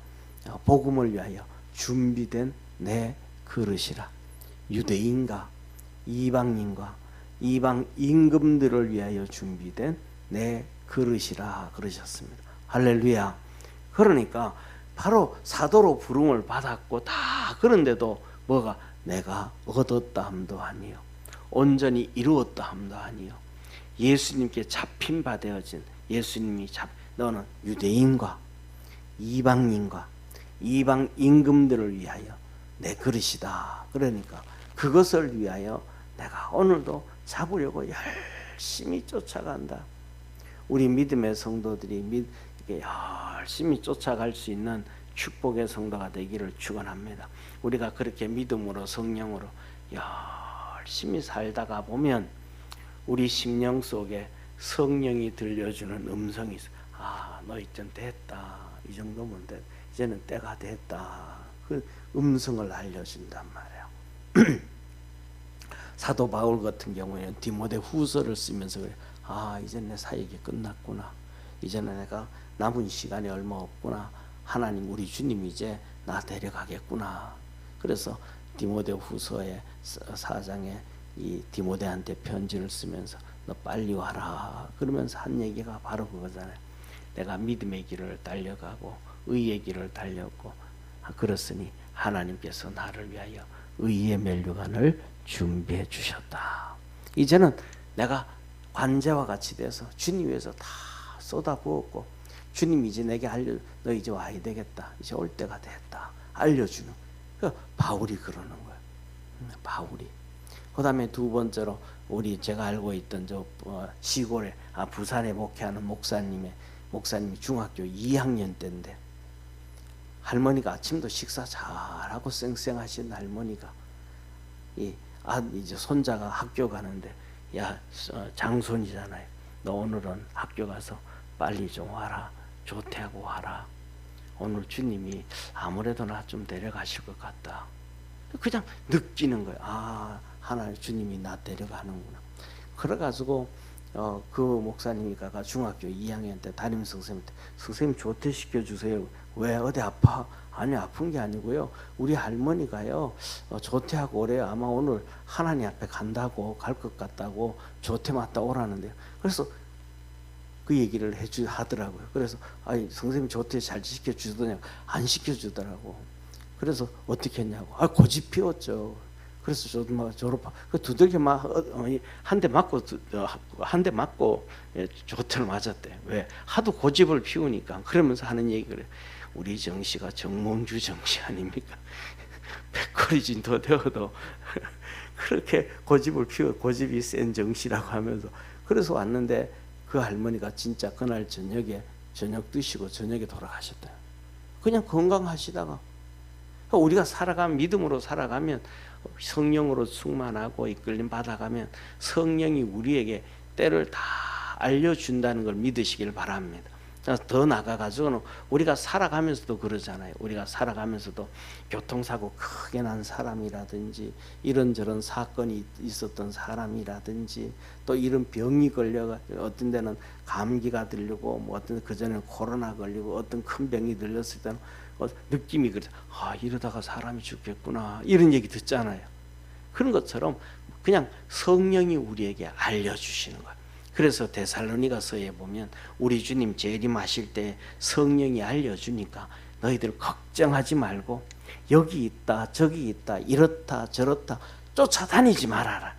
S1: 복음을 위하여 준비된 내 그릇이라. 유대인과 이방인과 이방 임금들을 위하여 준비된 내 그릇이라 그러셨습니다. 할렐루야. 그러니까 바로 사도로 부름을 받았고 다 그런데도 뭐가 내가 얻었다 함도 아니요 온전히 이루었다 함도 아니요 예수님께 잡힌 바 되어진 예수님이 너는 유대인과 이방인과 이방 임금들을 위하여 내 그릇이다. 그러니까 그것을 위하여 내가 오늘도 잡으려고 열심히 쫓아간다. 우리 믿음의 성도들이 열심히 쫓아갈 수 있는 축복의 성도가 되기를 축원합니다. 우리가 그렇게 믿음으로 성령으로 열심히 살다가 보면 우리 심령 속에 성령이 들려주는 음성이 있어. 아, 너 이젠 됐다. 이 정도면 돼. 이제는 때가 됐다. 그 음성을 알려준단 말이에요. 사도 바울 같은 경우에는 디모데 후서를 쓰면서 그래. 아, 이제 내 사역이 끝났구나. 이제는 내가 남은 시간이 얼마 없구나. 하나님 우리 주님이 이제 나 데려가겠구나. 그래서 디모데 후서의 4장에 이 디모데한테 편지를 쓰면서 너 빨리 와라. 그러면서 한 얘기가 바로 그거잖아요. 내가 믿음의 길을 달려가고 의의 길을 달렸고 그렇으니 하나님께서 나를 위하여 의의 멸류관을 준비해 주셨다. 이제는 내가 관제와 같이 돼서 주님 위해서 다 쏟아부었고 주님이 이제 내게 너 이제 와야 되겠다. 이제 올 때가 됐다. 알려주는. 바울이 그러는 거예요. 바울이. 그 다음에 두 번째로 제가 알고 있던 시골에 부산에 목회하는 목사님이 중학교 2학년 때인데 할머니가 아침도 식사 잘하고 쌩쌩하신 할머니가 이제 손자가 학교 가는데 야 장손이잖아요. 너 오늘은 학교 가서 빨리 좀 와라. 조퇴하고 와라. 오늘 주님이 아무래도 나 좀 데려가실 것 같다. 그냥 느끼는 거예요. 아, 하나님 주님이 나 데려가는구나. 그래가지고 그 목사님이 가가 중학교 2학년 때 담임 선생님한테 선생님 조퇴시켜 주세요. 왜 어디 아파? 아니 아픈 게 아니고요. 우리 할머니가요 조퇴하고 오래요. 아마 오늘 하나님 앞에 간다고 갈 것 같다고 조퇴 맞다 오라는데요. 그래서 그 얘기를 하더라고요. 그래서 아니 선생님 조퇴 잘 시켜주더냐고. 안 시켜주더라고. 그래서 어떻게 했냐고. 고집 피웠죠. 그래서 저도 막 졸업하고 그 두들겨 막 한 대 맞고 조퇴를 맞았대. 왜? 하도 고집을 피우니까. 그러면서 하는 얘기 그래. 우리 정씨가 정몽주 정씨 아닙니까? 백거리진도 되어도 그렇게 고집을 피워 고집이 센 정씨라고 하면서 그래서 왔는데 그 할머니가 진짜 그날 저녁에 저녁 드시고 저녁에 돌아가셨대요. 그냥 건강하시다가 우리가 살아가면 믿음으로 살아가면 성령으로 충만하고 이끌림 받아가면 성령이 우리에게 때를 다 알려준다는 걸 믿으시길 바랍니다. 더 나아가가지고는 우리가 살아가면서도 그러잖아요. 우리가 살아가면서도 교통사고 크게 난 사람이라든지 이런저런 사건이 있었던 사람이라든지 또 이런 병이 걸려가 어떤 데는 감기가 들리고 뭐 어떤 그전에는 코로나 걸리고 어떤 큰 병이 들렸을 때는 느낌이 그래. 아, 이러다가 사람이 죽겠구나. 이런 얘기 듣잖아요. 그런 것처럼 그냥 성령이 우리에게 알려주시는 거예요. 그래서 데살로니가서에 보면 우리 주님 재림하실 때 성령이 알려주니까 너희들 걱정하지 말고 여기 있다 저기 있다 이렇다 저렇다 쫓아다니지 말아라.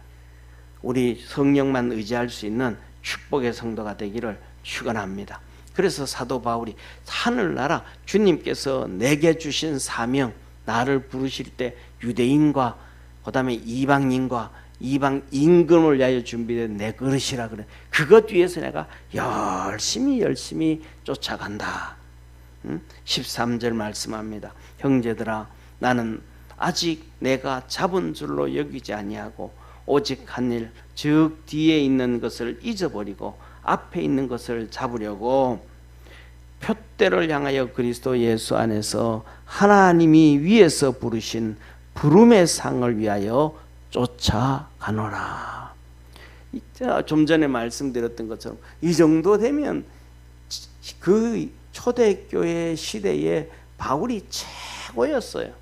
S1: 우리 성령만 의지할 수 있는 축복의 성도가 되기를 축원합니다. 그래서 사도 바울이 하늘나라 주님께서 내게 주신 사명 나를 부르실 때 유대인과 그 다음에 이방인과 이방 임금을 위하여 준비된 내 그릇이라 그래. 그것 위해서 내가 열심히 쫓아간다. 13절 말씀합니다. 형제들아 나는 아직 내가 잡은 줄로 여기지 아니하고 오직 한 일 즉 뒤에 있는 것을 잊어버리고 앞에 있는 것을 잡으려고 표대를 향하여 그리스도 예수 안에서 하나님이 위에서 부르신 부름의 상을 위하여 쫓아가노라. 좀 전에 말씀드렸던 것처럼 이 정도 되면 그 초대교회 시대에 바울이 최고였어요.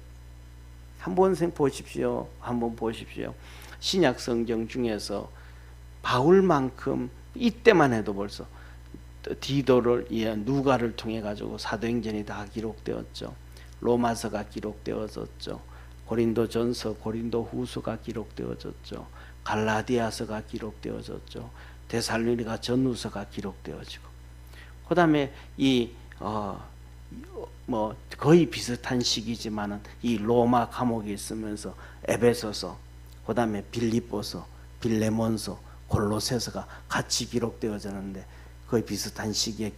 S1: 한번 보십시오. 신약 성경 중에서 바울만큼 이때만 해도 벌써 디도를 누가를 통해 가지고 사도행전이 다 기록되었죠. 로마서가 기록되어졌죠. 고린도전서, 고린도후서가 기록되어졌죠. 갈라디아서가 기록되어졌죠. 데살로니가 전후서가 기록되어지고, 그 다음에 거의 비슷한 시기지만은 이 로마 감옥에 있으면서 에베소서, 그 다음에 빌립보서, 빌레몬서, 골로새서가 같이 기록되어졌는데 거의 비슷한 시기에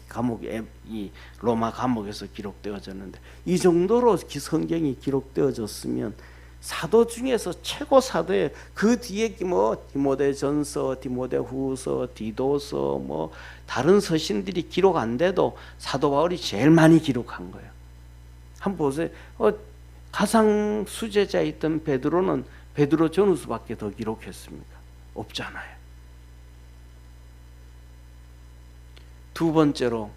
S1: 이 로마 감옥에서 기록되어졌는데 이 정도로 성경이 기록되어졌으면 사도 중에서 최고 사도예요. 그 뒤에 뭐 디모데전서, 디모데후서, 디도서 뭐 다른 서신들이 기록 안 돼도 사도 바울이 제일 많이 기록한 거예요. 한번 보세요. 가상 수제자 있던 베드로는 베드로 전후서밖에 더 기록했습니까? 없잖아요. 두 번째로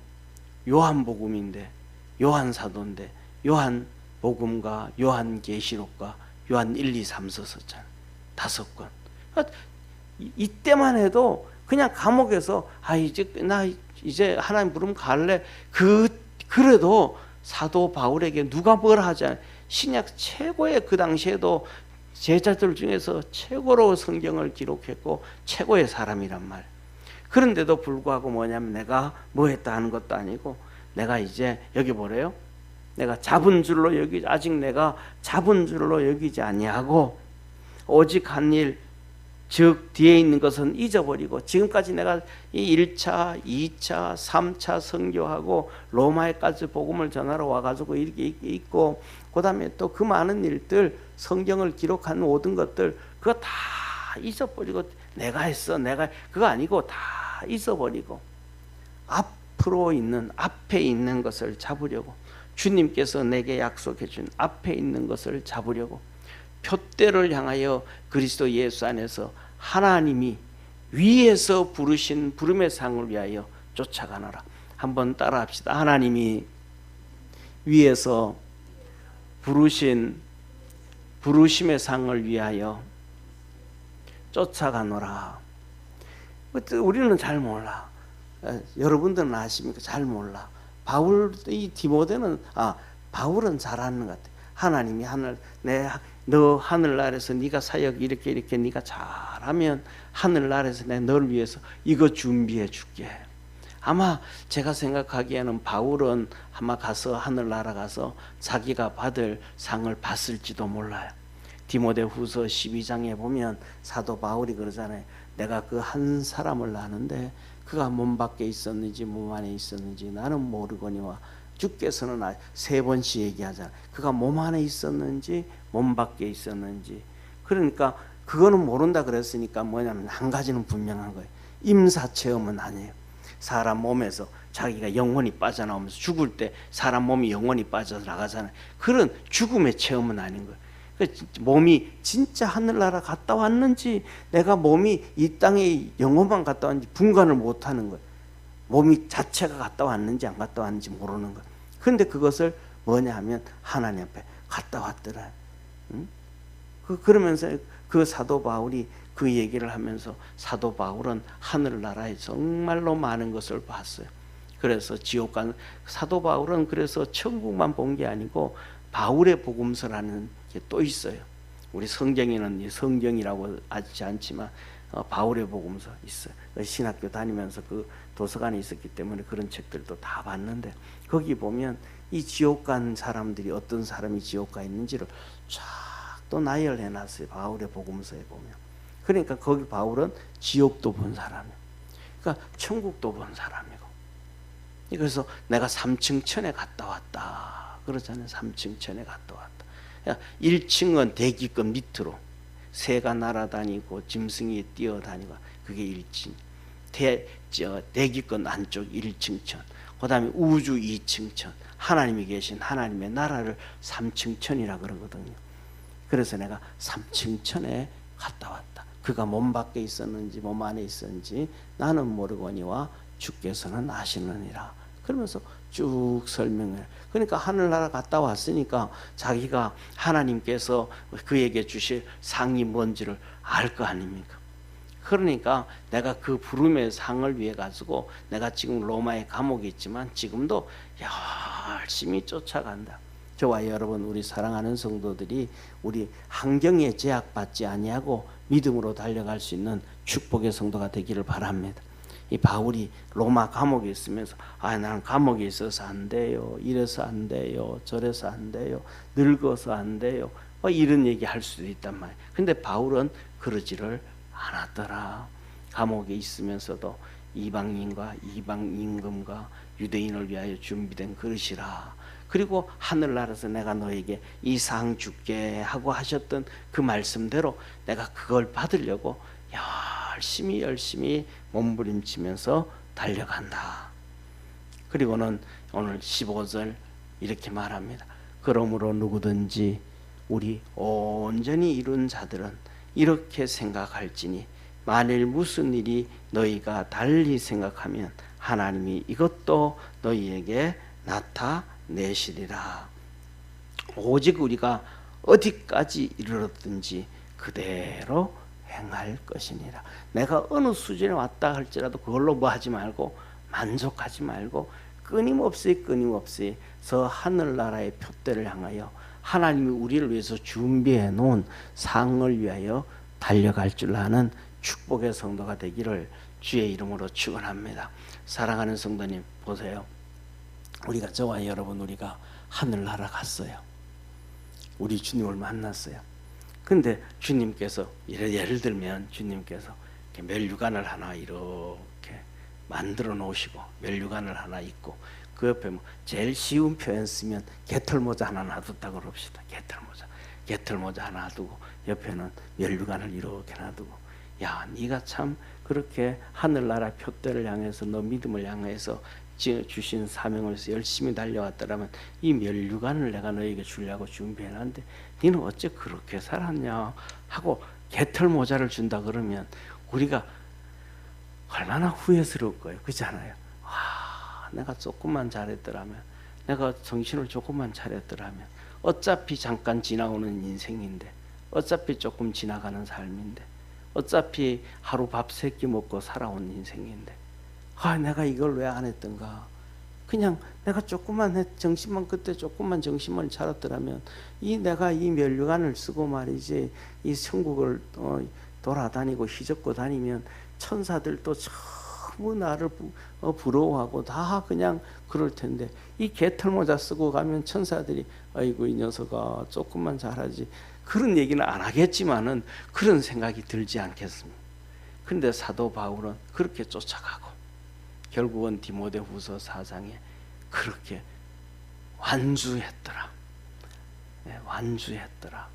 S1: 요한복음인데, 요한 사도인데 요한복음과 요한계시록과 요한 1, 2, 3서 썼잖아요. 5권. 이때만 해도 그냥 감옥에서 이제 하나님 부르면 갈래. 그래도 사도 바울에게 누가 뭘 하잖아요. 신약 최고의, 그 당시에도 제자들 중에서 최고로 성경을 기록했고 최고의 사람이란 말. 그런데도 불구하고 뭐냐면 내가 뭐 했다 하는 것도 아니고, 내가 이제 여기 보래요. 내가 잡은 줄로 아직 내가 잡은 줄로 여기지 아니하고 오직 한 일, 즉 뒤에 있는 것은 잊어버리고, 지금까지 내가 이 1차, 2차, 3차 선교하고 로마에까지 복음을 전하러 와가지고 이렇게 있고, 그 다음에 또 그 많은 일들, 성경을 기록한 모든 것들, 그거 다 잊어버리고, 내가 했어, 내가 그거 아니고 다 잊어버리고 앞에 있는 것을 잡으려고, 주님께서 내게 약속해 준 앞에 있는 것을 잡으려고, 표대를 향하여 그리스도 예수 안에서 하나님이 위에서 부르신 부름의 상을 위하여 쫓아가노라. 한번 따라합시다. 하나님이 위에서 부르신 부르심의 상을 위하여 쫓아가노라. 우리는 잘 몰라. 여러분들은 아십니까? 잘 몰라. 이 디모데는, 바울은 잘 아는 것 같아. 하나님이 너 하늘나라에서 네가 사역 이렇게 네가 잘하면 하늘나라에서 내가 너를 위해서 이거 준비해 줄게. 아마 제가 생각하기에는 바울은 아마 가서 하늘나라 가서 자기가 받을 상을 받을지도 몰라요. 디모데후서 12장에 보면 사도 바울이 그러잖아요. 내가 그 한 사람을 아는데 그가 몸 밖에 있었는지 몸 안에 있었는지 나는 모르거니와, 주께서는 3번씩 얘기하잖아요. 그가 몸 안에 있었는지 몸 밖에 있었는지. 그러니까 그거는 모른다 그랬으니까 뭐냐면 한 가지는 분명한 거예요. 임사체험은 아니에요. 사람 몸에서 자기가 영혼이 빠져나오면서 죽을 때 사람 몸이 영혼이 빠져나가잖아요. 그런 죽음의 체험은 아닌 거예요. 몸이 진짜 하늘나라 갔다 왔는지, 내가 몸이 이 땅에 영혼만 갔다 왔는지 분간을 못하는 거예요. 몸이 자체가 갔다 왔는지 안 갔다 왔는지 모르는 거예요. 그런데 그것을 뭐냐 하면 하나님 앞에 갔다 왔더라. 그러면서 그 사도 바울이 그 얘기를 하면서, 사도 바울은 하늘나라에 정말로 많은 것을 봤어요. 그래서 지옥 간 사도 바울은 그래서 천국만 본 게 아니고 바울의 복음서라는 게 또 있어요. 우리 성경에는 성경이라고 하지 않지만 바울의 복음서 있어요. 신학교 다니면서 그 도서관에 있었기 때문에 그런 책들도 다 봤는데, 거기 보면 이 지옥 간 사람들이 어떤 사람이 지옥 가 있는지를 쫙 또 나열해 놨어요. 바울의 복음서에 보면. 그러니까 거기 바울은 지옥도 본 사람이에요. 그러니까 천국도 본 사람이고. 그래서 내가 3층 천에 갔다 왔다 그러잖아요. 3층 천에 갔다 왔다. 1층은 대기끝 밑으로 새가 날아다니고 짐승이 뛰어다니고, 그게 1층. 대기끝 안쪽 1층 천. 그 다음에 우주 2층 천. 하나님이 계신 하나님의 나라를 3층 천이라 그러거든요. 그래서 내가 3층 천에 갔다 왔다. 그가 몸 밖에 있었는지 몸 안에 있었는지 나는 모르거니와 주께서는 아시느니라. 그러면서 쭉 설명을. 그러니까 하늘나라 갔다 왔으니까 자기가 하나님께서 그에게 주실 상이 뭔지를 알 거 아닙니까? 그러니까 내가 그 부름의 상을 위해 가지고 내가 지금 로마의 감옥에 있지만 지금도 열심히 쫓아간다. 저와 여러분, 우리 사랑하는 성도들이 우리 환경에 제약받지 아니하고 믿음으로 달려갈 수 있는 축복의 성도가 되기를 바랍니다. 이 바울이 로마 감옥에 있으면서 나는 감옥에 있어서 안 돼요, 이래서 안 돼요, 저래서 안 돼요, 늙어서 안 돼요, 이런 얘기 할 수도 있단 말이에요. 근데 바울은 그러지를 않았더라. 감옥에 있으면서도 이방인과 이방 임금과 유대인을 위하여 준비된 그릇이라. 그리고 하늘나라에서 내가 너에게 이 상 줄게 하고 하셨던 그 말씀대로 내가 그걸 받으려고 열심히 몸부림치면서 달려간다. 그리고는 오늘 15절 이렇게 말합니다. 그러므로 누구든지 우리 온전히 이룬 자들은 이렇게 생각할지니 만일 무슨 일이 너희가 달리 생각하면 하나님이 이것도 너희에게 나타내시리라. 오직 우리가 어디까지 이르렀든지 그대로 행할 것이니라. 내가 어느 수준에 왔다 할지라도 그걸로 뭐 하지 말고 만족하지 말고 끊임없이 저 하늘나라의 표대를 향하여 하나님이 우리를 위해서 준비해 놓은 상을 위하여 달려갈 줄 아는 축복의 성도가 되기를 주의 이름으로 축원합니다. 사랑하는 성도님 보세요. 우리가 저와 여러분 우리가 하늘나라 갔어요. 우리 주님을 만났어요. 근데 주님께서 예를 들면 주님께서 이렇게 멸류관을 하나 이렇게 만들어 놓으시고 멸류관을 하나 있고 그 옆에 뭐 제일 쉬운 표현 쓰면 개털모자 하나 놔뒀다 그럽시다. 개털모자 하나 두고 옆에는 멸류관을 이렇게 놔두고 야 네가 참 그렇게 하늘나라 표대를 향해서 너 믿음을 향해서 주신 사명을 열심히 달려왔더라면 이 멸류관을 내가 너에게 주려고 준비해놨는데 너는 어째 그렇게 살았냐 하고 개털모자를 준다 그러면 우리가 얼마나 후회스러울 거예요. 그렇잖아요. 내가 조금만 잘했더라면 내가 정신을 조금만 차렸더라면 어차피 잠깐 지나오는 인생인데 어차피 조금 지나가는 삶인데 어차피 하루 밥 3끼 먹고 살아온 인생인데 내가 이걸 왜 안 했던가. 그냥 내가 조금만 정신만 그때 조금만 정신만 차렸더라면 내가 이 멸류관을 쓰고 말이지 이 천국을 돌아다니고 휘젓고 다니면 천사들도 전부 나를 부러워하고 다 그냥 그럴 텐데 이 개털모자 쓰고 가면 천사들이 아이고 이 녀석아 조금만 잘하지 그런 얘기는 안 하겠지만은 그런 생각이 들지 않겠습니까? 그런데 사도 바울은 그렇게 쫓아가고 결국은 디모데후서 4장에 그렇게 완주했더라. 완주했더라.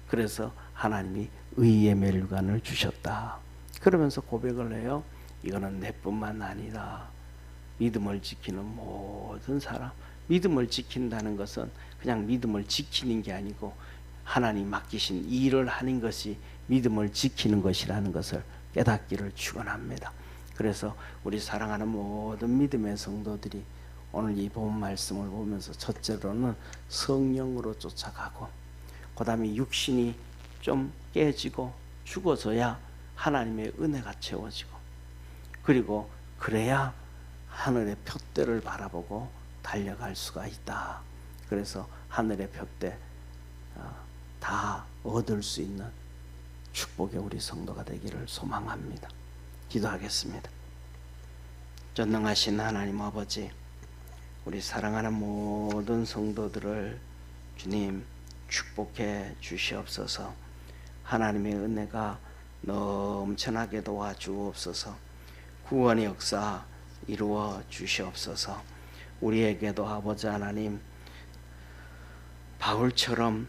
S1: 그래서 하나님이 의의 멸류관을 주셨다. 그러면서 고백을 해요. 이거는 내뿐만 아니다. 믿음을 지키는 모든 사람. 믿음을 지킨다는 것은 그냥 믿음을 지키는 게 아니고 하나님 맡기신 일을 하는 것이 믿음을 지키는 것이라는 것을 깨닫기를 축원합니다. 그래서 우리 사랑하는 모든 믿음의 성도들이 오늘 이 본 말씀을 보면서 첫째로는 성령으로 쫓아가고 그 다음에 육신이 좀 깨지고 죽어져야 하나님의 은혜가 채워지고 그리고 그래야 하늘의 표대를 바라보고 달려갈 수가 있다. 그래서 하늘의 표대 다 얻을 수 있는 축복의 우리 성도가 되기를 소망합니다. 기도하겠습니다. 전능하신 하나님 아버지, 우리 사랑하는 모든 성도들을 주님 축복해 주시옵소서. 하나님의 은혜가 넘쳐나게 도와주옵소서. 구원의 역사 이루어 주시옵소서. 우리에게도 아버지 하나님 바울처럼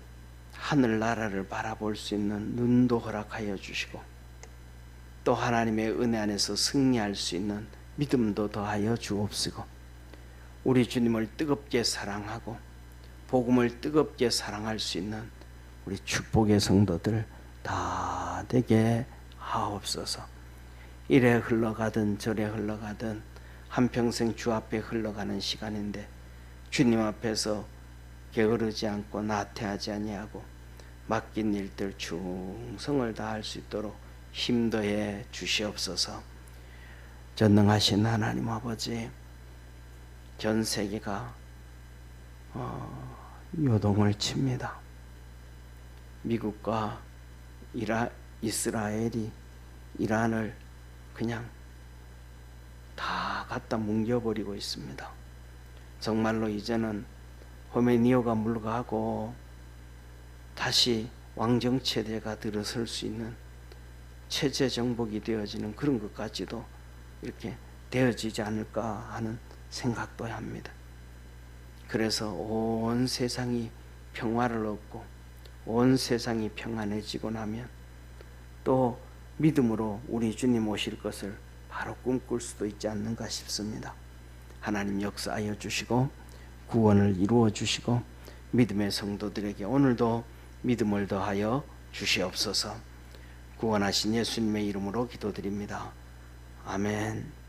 S1: 하늘나라를 바라볼 수 있는 눈도 허락하여 주시고 또 하나님의 은혜 안에서 승리할 수 있는 믿음도 더하여 주옵시고 우리 주님을 뜨겁게 사랑하고 복음을 뜨겁게 사랑할 수 있는 우리 축복의 성도들 다 되게 하옵소서. 이래 흘러가든 저래 흘러가든 한평생 주 앞에 흘러가는 시간인데 주님 앞에서 게으르지 않고 나태하지 아니하고 맡긴 일들 충성을 다할 수 있도록 힘더해 주시옵소서. 전능하신 하나님 아버지, 전 세계가 요동을 칩니다. 미국과 이스라엘이 이란을 그냥 다 갖다 뭉겨버리고 있습니다. 정말로 이제는 호메니오가 물러가고 다시 왕정체제가 들어설 수 있는 체제 정복이 되어지는 그런 것까지도 이렇게 되어지지 않을까 하는 생각도 합니다. 그래서 온 세상이 평화를 얻고 온 세상이 평안해지고 나면 또 믿음으로 우리 주님 오실 것을 바로 꿈꿀 수도 있지 않는가 싶습니다. 하나님 역사하여 주시고 구원을 이루어 주시고 믿음의 성도들에게 오늘도 믿음을 더하여 주시옵소서. 구원하신 예수님의 이름으로 기도드립니다. 아멘.